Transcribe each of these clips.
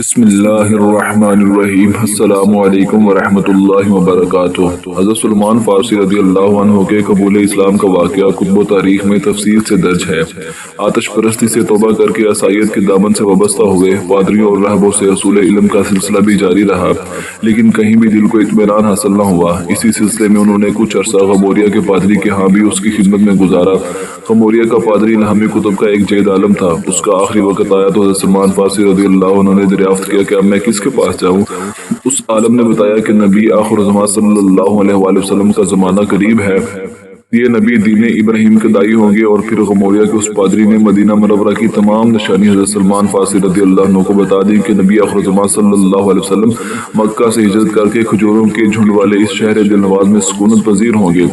بسم اللہ الرحمن الرحیم۔ السلام علیکم ورحمۃ اللہ وبرکاتہ۔ حضرت سلمان فارسی رضی اللہ عنہ کے قبول اسلام کا واقعہ کتب و تاریخ میں تفصیل سے درج ہے۔ آتش پرستی سے توبہ کر کے عیسائیت کے دامن سے وابستہ ہوئے پادریوں اور راہبوں سے اصول علم کا سلسلہ بھی جاری رہا، لیکن کہیں بھی دل کو اطمینان حاصل نہ ہوا۔ اسی سلسلے میں انہوں نے کچھ عرصہ غموریا کے پادری کے ہاں بھی اس کی خدمت میں گزارا۔ غموریا کا پادری الہامی کتب کا ایک جید عالم تھا۔ اس کا آخری وقت آیا تو حضرت سلمان فارسی رضی اللہ عنہ نے دریافت کیا کہ اب میں کس کے پاس جاؤں؟ اس عالم نے بتایا کہ نبی آخر زمان صلی اللہ علیہ وآلہ وسلم کا زمانہ قریب ہے۔ یہ نبی دین ابراہیم کے دائی ہوں گے۔ اور پھر غموریا کے اس پادری نے مدینہ منورہ کی تمام نشانی حضرت سلمان فارسی رضی اللہ عنہ کو بتا دی کہ نبی آخر زمان صلی اللہ علیہ وسلم مکہ سے ہجرت کر کے کھجوروں کے جھنڈ والے اس شہر دل نواز میں سکونت پذیر ہوں گے۔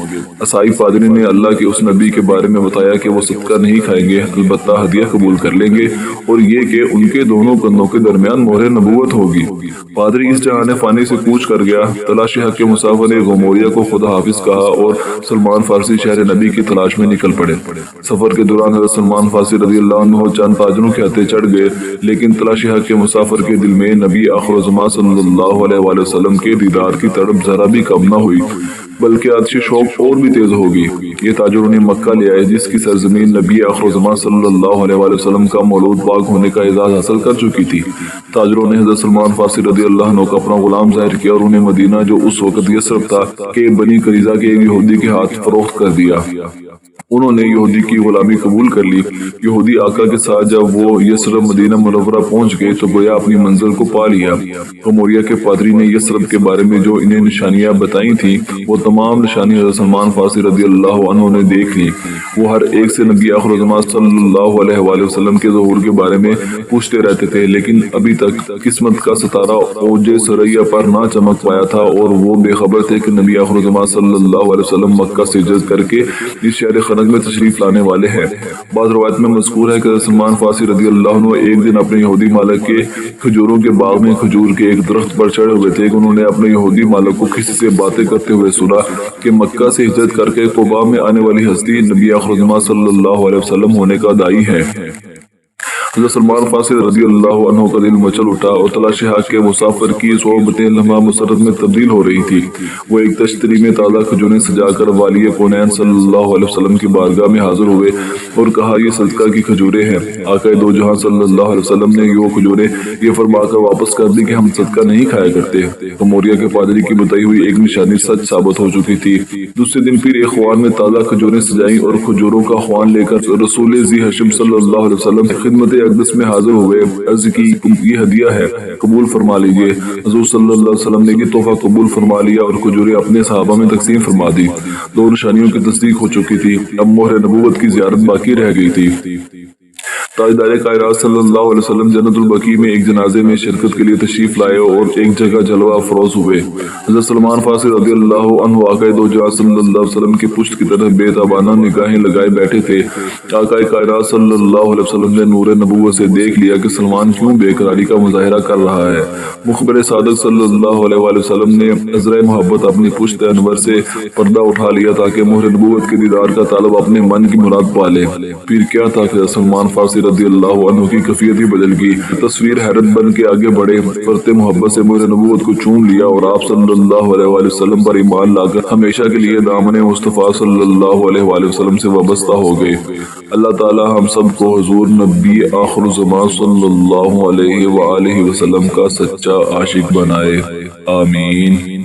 عیسائی پادری نے اللہ کے اس نبی کے بارے میں بتایا کہ وہ صدقہ نہیں کھائیں گے، البتہ ہدیہ قبول کر لیں گے، اور یہ کہ ان کے دونوں کندھوں کے درمیان مہر نبوت ہوگی۔ پادری اس جہان فانی سے کوچ کر گیا۔ تلاش حق کے مسافر نے غموریا کو خدا حافظ کہا اور سلمان فارسی شہر نبی کی تلاش میں نکل پڑے۔ سفر کے دوران حضرت سلمان فارسی رضی اللہ عنہ چند تاجروں کے ہاتھے چڑھ گئے، لیکن تلاش حق کے مسافر کے دل میں نبی آخر زمان صلی اللہ علیہ وآلہ وسلم کے دیدار کی تڑپ ذرا بھی کم نہ ہوئی، بلکہ آتش شوق اور بھی تیز ہوگی۔ یہ تاجر انہیں مکہ لے آئے، جس کی سرزمین نبی آخر زمان صلی اللہ علیہ وآلہ وسلم کا مولود پاک ہونے کا اعزاز حاصل کر چکی تھی۔ تاجروں نے حضرت سلمان فارسی رضی اللہ عنہ کا اپنا غلام ظاہر کیا اور انہیں مدینہ، جو اس وقت یثرب تھا، کہ بنی قریظہ کے ایک یہودی کے ہاتھ فروخت کر دیا۔ انہوں نے یہودی کی غلامی قبول کر لی۔ یہودی آقا کے ساتھ جب وہ یثرب مدینہ منورہ پہنچ گئے تو گویا اپنی منزل کو پا لیا۔ غموریا کے پادری نے یثرب کے بارے میں جو انہیں نشانیاں بتائی تھیں، وہ تمام نشانی حضرت سلمان فارسی رضی اللہ عنہ نے دیکھ لی۔ وہ ہر ایک سے نبی آخر زمان صلی اللہ علیہ وآلہ وسلم کے ظہور کے بارے میں پوچھتے رہتے تھے، لیکن ابھی تک قسمت کا ستارہ اوج ثریا پر نہ چمک پایا تھا، اور وہ بے خبر تھے کہ نبی آخر زمان صلی اللہ علیہ وسلم مکہ سے ہجرت کر کے اس شہر خنک میں تشریف لانے والے ہیں۔ بعض روایت میں مذکور ہے کہ سلمان فارسی رضی اللہ عنہ ایک دن اپنے یہودی مالک کے کھجوروں کے باغ میں کھجور کے ایک درخت پر چڑھے ہوئے تھے کہ انہوں نے اپنے یہودی مالک کو کسی سے باتیں کرتے ہوئے سنا کہ مکہ سے ہجرت کر کے قباء میں آنے والی ہستی نبی آخر زمان صلی اللہ علیہ وسلم ہونے کا دائی ہے۔ حضرت سلمان فارسی رضی اللہ عنہ کا دل مچل اٹھا اور تلاش حق کے مسافر کی صحبتیں لمحہ مسرت میں تبدیل ہو رہی تھی۔ وہ ایک تشتری میں تازہ کھجوریں سجا کر والی کونین صلی اللہ علیہ وسلم کی بارگاہ میں حاضر ہوئے اور کہا، یہ صدقہ کی کھجوریں ہیں۔ آقا دو جہاں صلی اللہ علیہ وسلم نے وہ کھجوریں یہ فرما کر واپس کر دی کہ ہم صدقہ نہیں کھایا کرتے۔ غموریا کے پادری کی بتائی ہوئی ایک نشانی سچ ثابت ہو چکی تھی۔ دوسرے دن پھر ایک خوان میں تازہ کھجوریں سجائیں اور کھجوروں کا خوان لے کر رسول ذی حشم صلی اللہ علیہ وسلم خدمت اقدس میں حاضر ہوئے۔ عرض کی، یہ ہدیہ ہے، قبول فرما لیجئے۔ حضور صلی اللہ علیہ وسلم نے یہ تحفہ قبول فرما لیا اور کھجوریں اپنے صحابہ میں تقسیم فرما دی۔ دو نشانیوں کی تصدیق ہو چکی تھی، اب مہر نبوت کی زیارت باقی رہ گئی تھی۔ تاجدار کائنات صلی اللہ علیہ وسلم جنت البقیع میں ایک جنازے میں شرکت کے لیے تشریف لائے اور ایک جگہ جلوہ افروز ہوئے۔ حضرت سلمان فارسی رضی اللہ عنہ آقا دو جہاں صلی اللہ علیہ وسلم کی پشت کی طرف بے تابانہ نگاہیں لگائے بیٹھے تھے۔ آقا کائنات صلی اللہ علیہ وسلم نے نور نبوت سے دیکھ لیا کہ سلمان کیوں بے قراری کا مظاہرہ کر رہا ہے۔ مخبر صادق صلی اللہ علیہ وآلہ وسلم نے عذرۂ محبت اپنی پشت انور سے پردہ اٹھا لیا تاکہ مہر نبوت کے دیدار کا طالب اپنے من کی مراد پا لے۔ پھر کیا تھا کہ سلمان فارسی رضی اللہ عنہ کی کیفیت ہی بدل گئی۔ تصویر حیرت بن کے آگے بڑھے، فرت محبت سے مہر نبوت کو چوم لیا اور آپ صلی اللہ علیہ وآلہ وسلم پر ایمان لا کر ہمیشہ کے لیے دامن مصطفیٰ صلی اللہ علیہ وآلہ وسلم سے وابستہ ہو گئے۔ اللہ تعالی ہم سب کو حضور نبی آخر زمان صلی اللہ علیہ وآلہ وسلم کا سچا عاشق بنائے، آمین۔